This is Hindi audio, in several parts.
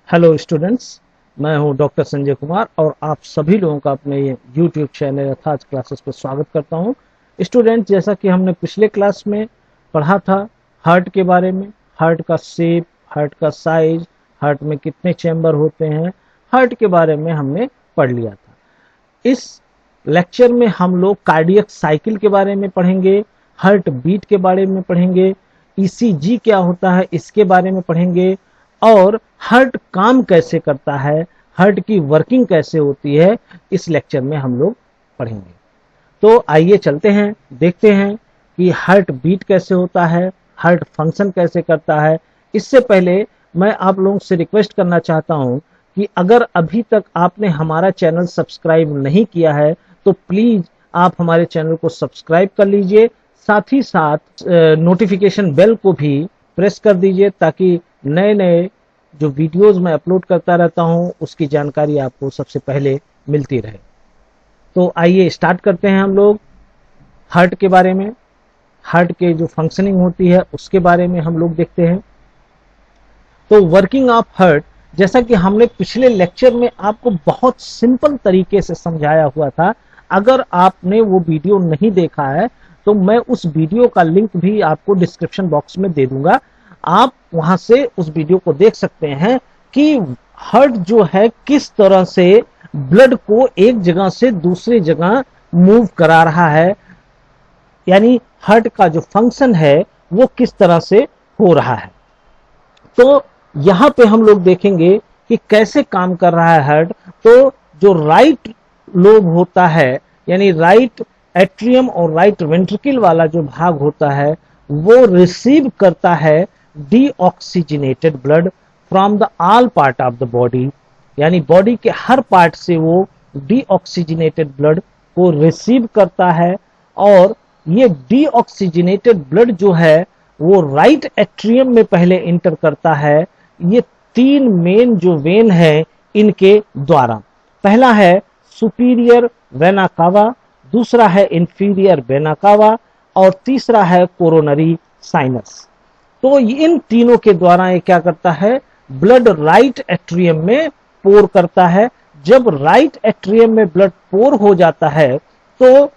हेलो स्टूडेंट्स, मैं हूं डॉक्टर संजय कुमार और आप सभी लोगों का अपने यूट्यूब चैनल यथार्थ क्लासेस पर स्वागत करता हूं। स्टूडेंट, जैसा कि हमने पिछले क्लास में पढ़ा था हार्ट के बारे में, हार्ट का शेप, हार्ट का साइज, हार्ट में कितने चैम्बर होते हैं, हार्ट के बारे में हमने पढ़ लिया था। इस लेक्चर में हम लोग कार्डियक साइकिल के बारे में पढ़ेंगे, हार्ट बीट के बारे में पढ़ेंगे, ईसीजी क्या होता है इसके बारे में पढ़ेंगे और हार्ट काम कैसे करता है, हार्ट की वर्किंग कैसे होती है, इस लेक्चर में हम लोग पढ़ेंगे। तो आइए चलते हैं, देखते हैं कि हार्ट बीट कैसे होता है, हार्ट फंक्शन कैसे करता है। इससे पहले मैं आप लोगों से रिक्वेस्ट करना चाहता हूं कि अगर अभी तक आपने हमारा चैनल सब्सक्राइब नहीं किया है तो प्लीज आप हमारे चैनल को सब्सक्राइब कर लीजिए, साथ ही साथ नोटिफिकेशन बेल को भी प्रेस कर दीजिए ताकि नए नए जो वीडियोस मैं अपलोड करता रहता हूं उसकी जानकारी आपको सबसे पहले मिलती रहे। तो आइए स्टार्ट करते हैं हम लोग हार्ट के बारे में। हार्ट के जो फंक्शनिंग होती है उसके बारे में हम लोग देखते हैं। तो वर्किंग ऑफ हार्ट, जैसा कि हमने पिछले लेक्चर में आपको बहुत सिंपल तरीके से समझाया हुआ था, अगर आपने वो वीडियो नहीं देखा है तो मैं उस वीडियो का लिंक भी आपको डिस्क्रिप्शन बॉक्स में दे दूंगा। आप वहां से उस वीडियो को देख सकते हैं कि हार्ट जो है किस तरह से ब्लड को एक जगह से दूसरी जगह मूव करा रहा है, यानी हार्ट का जो फंक्शन है वो किस तरह से हो रहा है। तो यहां पे हम लोग देखेंगे कि कैसे काम कर रहा है हार्ट। तो जो राइट लोब होता है, यानी राइट एट्रियम और राइट वेंट्रिकल वाला जो भाग होता है वो रिसीव करता है deoxygenated blood from the all part of the body, यानी बॉडी के हर पार्ट से वो डीऑक्सीजनेटेड ब्लड को रिसीव करता है। और ये डीऑक्सीजनेटेड ब्लड जो है वो राइट एट्रियम में पहले इंटर करता है, ये तीन मेन जो वेन है इनके द्वारा। पहला है सुपीरियर वेना कावा, दूसरा है इंफीरियर वेना कावा और तीसरा है कोरोनरी साइनस। तो इन तीनों के द्वारा ये क्या करता है, ब्लड राइट एट्रियम में पोर करता है। जब राइट एट्रियम में ब्लड पोर हो जाता है तो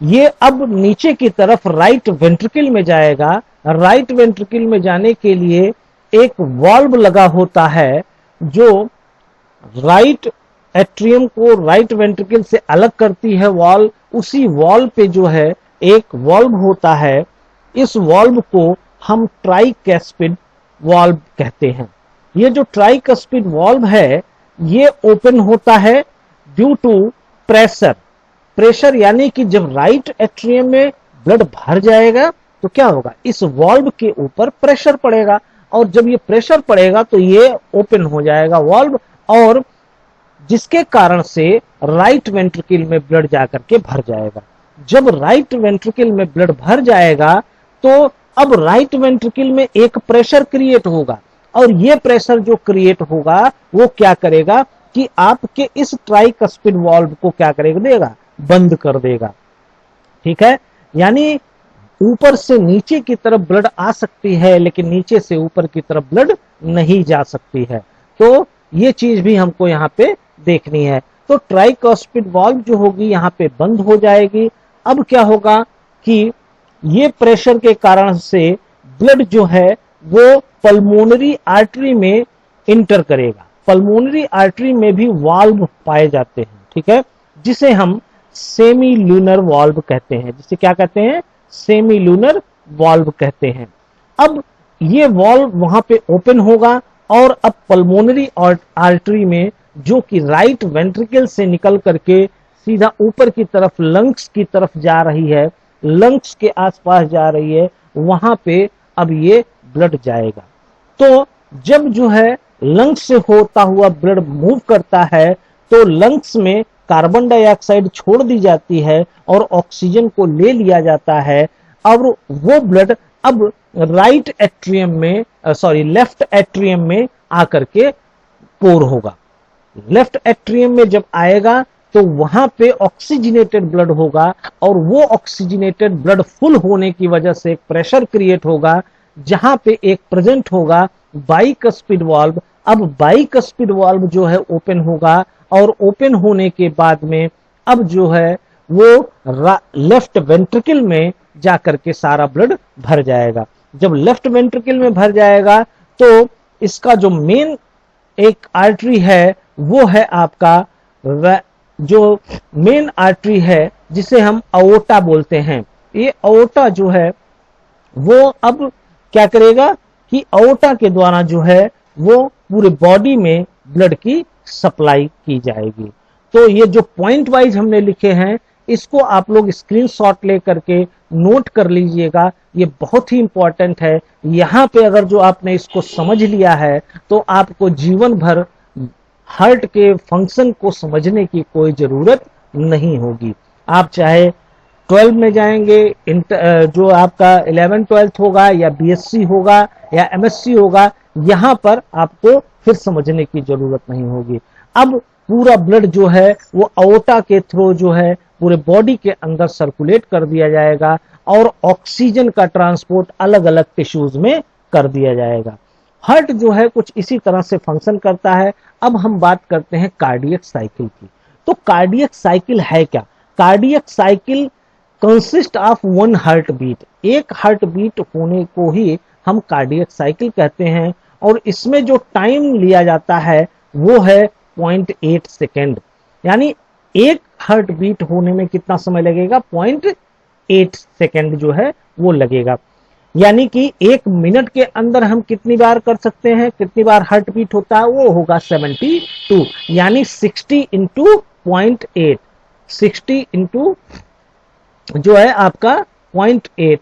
ये अब नीचे की तरफ राइट वेंट्रिकल में जाएगा। राइट वेंट्रिकल में जाने के लिए एक वाल्व लगा होता है जो राइट एट्रियम को राइट वेंट्रिकल से अलग करती है वाल्व। उसी वाल्व पे जो है एक वाल्व होता है, इस वाल्व को हम ट्राइकैस्पिड वाल्व कहते हैं। ये जो ट्राइकैस्पिड वाल्व है ये ओपन होता है ड्यू टू प्रेशर। प्रेशर यानी कि जब राइट एट्रियम में ब्लड भर जाएगा तो क्या होगा, इस वाल्व के ऊपर प्रेशर पड़ेगा और जब ये प्रेशर पड़ेगा तो ये ओपन हो जाएगा वाल्व, और जिसके कारण से राइट वेंट्रिकल में ब्लड जाकर के भर जाएगा। जब राइट वेंट्रिकल में ब्लड भर जाएगा तो अब राइट वेंट्रिकल में एक प्रेशर क्रिएट होगा और ये प्रेशर जो क्रिएट होगा वो क्या करेगा कि आपके इस ट्राइकस्पिड वाल्व को क्या करेगा, देगा, बंद कर देगा। ठीक है, यानी ऊपर से नीचे की तरफ ब्लड आ सकती है लेकिन नीचे से ऊपर की तरफ ब्लड नहीं जा सकती है। तो ये चीज भी हमको यहाँ पे देखनी है। तो ट्राइकस्पिड वाल्व जो होगी यहाँ पे बंद हो जाएगी। अब क्या होगा कि ये प्रेशर के कारण से ब्लड जो है वो पल्मोनरी आर्टरी में इंटर करेगा। पल्मोनरी आर्टरी में भी वाल्व पाए जाते हैं, ठीक है, जिसे हम सेमी लूनर वाल्व कहते हैं। जिसे क्या कहते हैं, सेमी लूनर वाल्व कहते हैं। अब ये वाल्व वहां पे ओपन होगा और अब पल्मोनरी आर्टरी में जो कि राइट वेंट्रिकल से निकल करके सीधा ऊपर की तरफ लंग्स की तरफ जा रही है, लंग्स के आसपास जा रही है, वहां पे अब ये ब्लड जाएगा। तो जब जो है लंग्स से होता हुआ ब्लड मूव करता है तो लंग्स में कार्बन डाइऑक्साइड छोड़ दी जाती है और ऑक्सीजन को ले लिया जाता है। अब वो ब्लड अब राइट एट्रियम में लेफ्ट एट्रियम में आकर के पोर होगा। लेफ्ट एट्रियम में जब आएगा तो वहां पे ऑक्सीजनेटेड ब्लड होगा और वो ऑक्सीजनेटेड ब्लड फुल होने की वजह से एक प्रेशर क्रिएट होगा जहां पे एक प्रेजेंट होगा बाइकस्पिड वाल्व अब बाइकस्पिड वाल्व जो है ओपन होगा और ओपन होने के बाद में अब जो है वो लेफ्ट वेंट्रिकल में जाकर के सारा ब्लड भर जाएगा। जब लेफ्ट वेंट्रिकल में भर जाएगा तो इसका जो मेन एक आर्टरी है वो है आपका जो मेन आर्टरी है जिसे हम अओर्टा बोलते हैं। ये अओर्टा जो है वो अब क्या करेगा कि अओर्टा के द्वारा जो है वो पूरे बॉडी में ब्लड की सप्लाई की जाएगी। तो ये जो पॉइंट वाइज हमने लिखे हैं इसको आप लोग स्क्रीनशॉट ले करके नोट कर लीजिएगा, ये बहुत ही इंपॉर्टेंट है। यहाँ पे अगर जो आपने इसको समझ लिया है तो आपको जीवन भर हार्ट के फंक्शन को समझने की कोई जरूरत नहीं होगी। आप चाहे 12 में जाएंगे, जो आपका 11-12 होगा या बीएससी होगा या एमएससी होगा, यहाँ पर आपको फिर समझने की जरूरत नहीं होगी। अब पूरा ब्लड जो है वो अओर्टा के थ्रू जो है पूरे बॉडी के अंदर सर्कुलेट कर दिया जाएगा और ऑक्सीजन का ट्रांसपोर्ट अलग अलग टिश्यूज में कर दिया जाएगा। हार्ट जो है कुछ इसी तरह से फंक्शन करता है। अब हम बात करते हैं कार्डियक साइकिल की। तो कार्डियक साइकिल है क्या? Cardiac cycle consist of one heart beat. एक हार्ट बीट होने को ही हम कार्डियक साइकिल कहते हैं और इसमें जो टाइम लिया जाता है वो है 0.8 सेकेंड। यानी एक हार्ट बीट होने में कितना समय लगेगा? 0.8 सेकेंड जो है वो लगेगा। यानी कि 1 मिनट के अंदर हम कितनी बार कर सकते हैं, कितनी बार हार्ट बीट होता है? वो होगा 72, यानी 60 इंटू 0.8, 60 इंटू जो है आपका 0.8।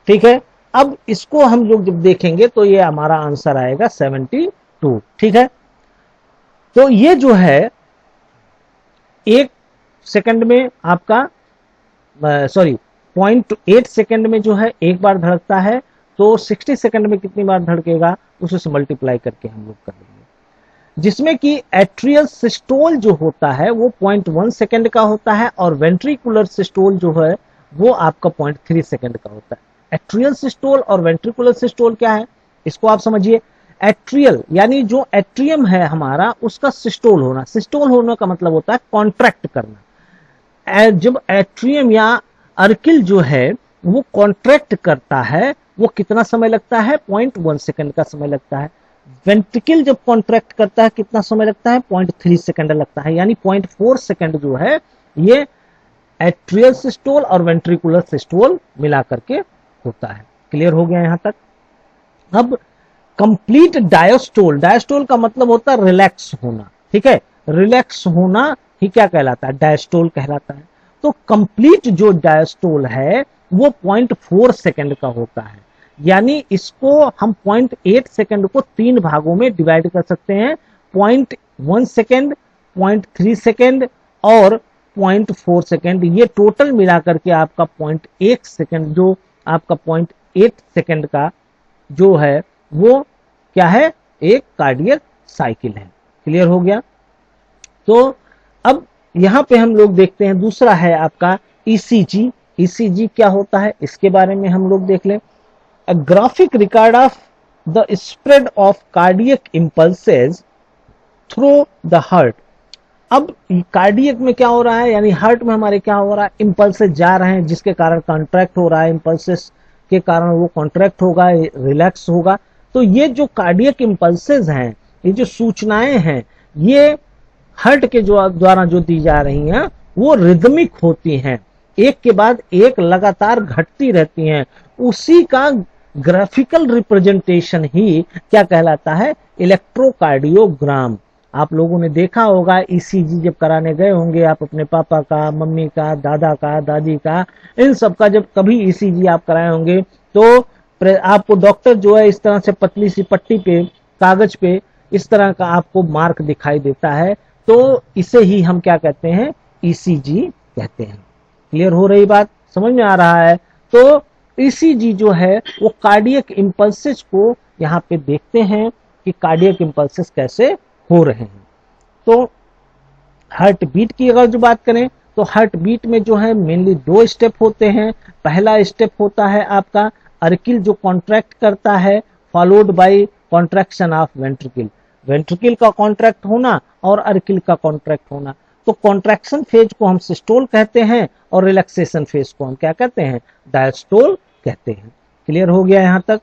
ठीक है, अब इसको हम लोग जब देखेंगे तो ये हमारा आंसर आएगा 72। ठीक है, तो ये जो है 1 सेकंड में आपका 0.8 सेकंड में जो है एक बार धड़कता है, तो 60 सेकंड में कितनी बार धड़केगा उसे से मल्टीप्लाई करके हम लोग कर लेंगे। जिसमें कि एट्रियल सिस्टोल जो होता है वो 0.1 सेकंड का होता है और वेंट्रिकुलर सिस्टोल जो है वो आपका 0.3 सेकंड का होता है। एट्रियल सिस्टोल और वेंट्रिकुलर सिस्टोल क्या है इसको आप समझिए। एट्रियल यानी जो एट्रियम है हमारा उसका सिस्टोल होना। सिस्टोल होने का मतलब होता है कॉन्ट्रैक्ट करना। जब एट्रियम या अर्किल जो है वो कॉन्ट्रैक्ट करता है वो कितना समय लगता है? 0.1 सेकंड का समय लगता है। वेंट्रिकल जब कॉन्ट्रैक्ट करता है कितना समय लगता है? 0.3 सेकंड लगता है। यानी 0.4 सेकंड जो है ये एट्रियल सिस्टोल और वेंट्रिकुलर सिस्टोल मिला करके होता है। क्लियर हो गया यहां तक? अब कंप्लीट डायस्टोल, डायस्टोल का मतलब होता है रिलैक्स होना। ठीक है, रिलैक्स होना ही क्या कहलाता है? डायस्टोल कहलाता है। तो कंप्लीट जो डायस्टोल है वो 0.4 सेकंड का होता है। यानी इसको हम 0.8 सेकंड को 3 भागों में डिवाइड कर सकते हैं, 0.1 सेकंड, 0.3 सेकंड और 0.4 सेकंड। ये टोटल मिलाकर के आपका 0.1 सेकंड, जो आपका 0.8 सेकंड का जो है वो क्या है? एक कार्डियक साइकिल है। क्लियर हो गया? तो अब यहां पे हम लोग देखते हैं दूसरा है आपका ईसीजी। ईसीजी क्या होता है इसके बारे में हम लोग देख लें। अ graphic record of the spread of cardiac impulses through the heart. अब कार्डियक में क्या हो रहा है, यानी हार्ट में हमारे क्या हो रहा है? इंपल्सेस जा रहे हैं जिसके कारण कॉन्ट्रैक्ट हो रहा है, इंपल्सेस के कारण वो कॉन्ट्रैक्ट होगा, रिलैक्स होगा। तो ये जो कार्डियक इंपल्सेस हैं, ये जो सूचनाएं हैं, ये हार्ट के जो द्वारा जो दी जा रही हैं वो रिदमिक होती हैं, एक के बाद एक लगातार घटती रहती हैं। उसी का ग्राफिकल रिप्रेजेंटेशन ही क्या कहलाता है? इलेक्ट्रोकार्डियोग्राम। आप लोगों ने देखा होगा ईसीजी जब कराने गए होंगे आप अपने पापा का, मम्मी का, दादा का, दादी का, इन सब का जब कभी ईसीजी आप कराए होंगे तो आपको डॉक्टर जो है इस तरह से पतली सी पट्टी पे, कागज पे इस तरह का आपको मार्क दिखाई देता है। तो इसे ही हम क्या कहते हैं? ईसीजी कहते हैं। क्लियर हो रही बात? समझ में आ रहा है? तो ईसीजी जो है वो कार्डियक इंपल्सेस को यहाँ पे देखते हैं कि कार्डियक इंपल्सेस कैसे हो रहे हैं। तो हार्ट बीट की अगर जो बात करें तो हार्ट बीट में जो है मेनली 2 स्टेप होते हैं। पहला स्टेप होता है आपका अर्किल जो कॉन्ट्रैक्ट करता है, followed by contraction of ventricle. Ventricle का कॉन्ट्रैक्ट होना और अर्किल का कॉन्ट्रैक्ट होना। तो कॉन्ट्रैक्शन फेज को हम सिस्टोल कहते हैं और रिलैक्सेशन फेज को हम क्या कहते हैं, डायस्टोल कहते हैं। क्लियर हो गया यहां तक।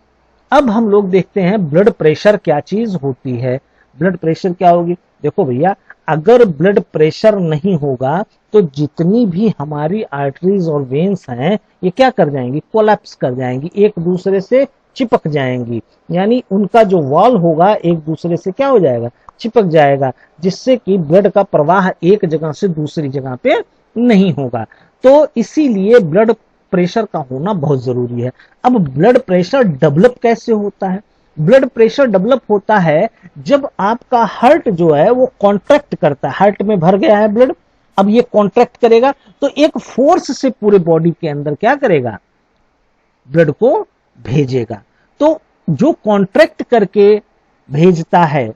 अब हम लोग देखते हैं ब्लड प्रेशर क्या चीज होती है। ब्लड प्रेशर क्या होगी, देखो भैया, अगर ब्लड प्रेशर नहीं होगा तो जितनी भी हमारी आर्टरीज और वेन्स हैं ये क्या कर जाएंगी, कोलैप्स कर जाएंगी, एक दूसरे से चिपक जाएंगी, यानी उनका जो वॉल होगा एक दूसरे से क्या हो जाएगा, चिपक जाएगा, जिससे कि ब्लड का प्रवाह एक जगह से दूसरी जगह पे नहीं होगा। तो इसीलिए ब्लड प्रेशर का होना बहुत जरूरी है। अब ब्लड प्रेशर डेवलप कैसे होता है, ब्लड प्रेशर डेवलप होता है जब आपका हार्ट जो है वो कॉन्ट्रैक्ट करता है, हार्ट में भर गया है ब्लड, अब ये कॉन्ट्रैक्ट करेगा तो एक फोर्स से पूरे बॉडी के अंदर क्या करेगा, ब्लड को भेजेगा। तो जो कॉन्ट्रैक्ट करके भेजता है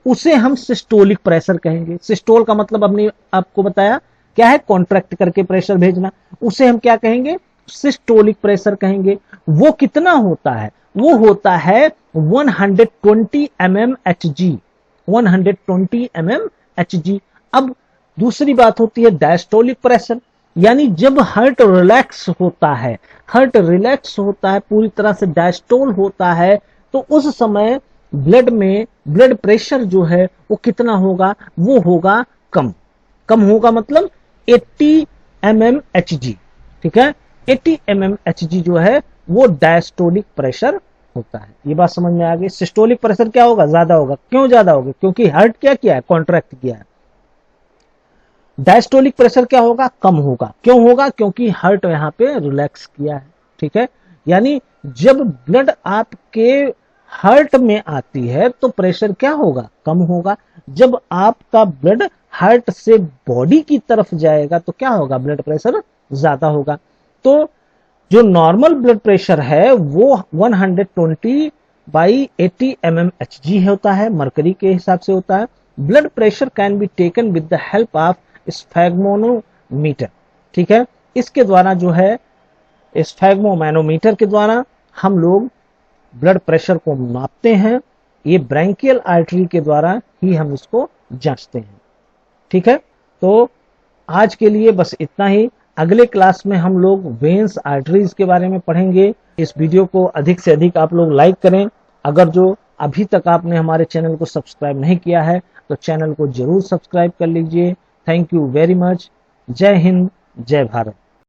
उसे हम सिस्टोलिक प्रेशर कहेंगे। सिस्टोल का मतलब हमने आपको बताया क्या है, कॉन्ट्रैक्ट करके प्रेशर भेजना, उसे हम क्या कहेंगे, सिस्टोलिक प्रेशर कहेंगे। वो कितना होता है, वो होता है 120 mm Hg, 120 mm Hg। अब दूसरी बात होती है डायस्टोलिक प्रेशर, यानी जब हार्ट रिलैक्स होता है, हार्ट रिलैक्स होता है पूरी तरह से, डायस्टोल होता है, तो उस समय ब्लड में ब्लड प्रेशर जो है वो कितना होगा, वो होगा कम। कम होगा मतलब 80 mm Hg, ठीक है, 80 mm Hg जो है वो डायस्टोलिक प्रेशर होता है। ये बात समझ में आ गई। सिस्टोलिक प्रेशर क्या होगा, ज्यादा होगा। क्यों ज्यादा होगा, क्योंकि हार्ट क्या किया है, कॉन्ट्रैक्ट किया है। डायस्टोलिक प्रेशर क्या होगा, कम होगा। क्यों होगा, क्योंकि हार्ट यहां पे रिलैक्स किया है, ठीक है। यानी जब ब्लड आपके हार्ट में आती है तो प्रेशर क्या होगा, कम होगा। जब आपका ब्लड हार्ट से बॉडी की तरफ जाएगा तो क्या होगा, ब्लड प्रेशर ज्यादा होगा। तो जो नॉर्मल ब्लड प्रेशर है वो 120/80 mm Hg होता है, मरकरी के हिसाब से होता है। Blood pressure can be taken with the help of sphygmomanometer, ठीक है। इसके द्वारा जो है, स्फैग्मोमैनोमीटर के द्वारा हम लोग ब्लड प्रेशर को मापते हैं। ये ब्रैंकियल आर्टरी के द्वारा ही हम इसको जांचते हैं, ठीक है। तो आज के लिए बस इतना ही। अगले क्लास में हम लोग वेन्स आर्टरीज के बारे में पढ़ेंगे। इस वीडियो को अधिक से अधिक आप लोग लाइक करें। अगर जो अभी तक आपने हमारे चैनल को सब्सक्राइब नहीं किया है तो चैनल को जरूर सब्सक्राइब कर लीजिए। Thank you very much. जय हिंद, जय भारत।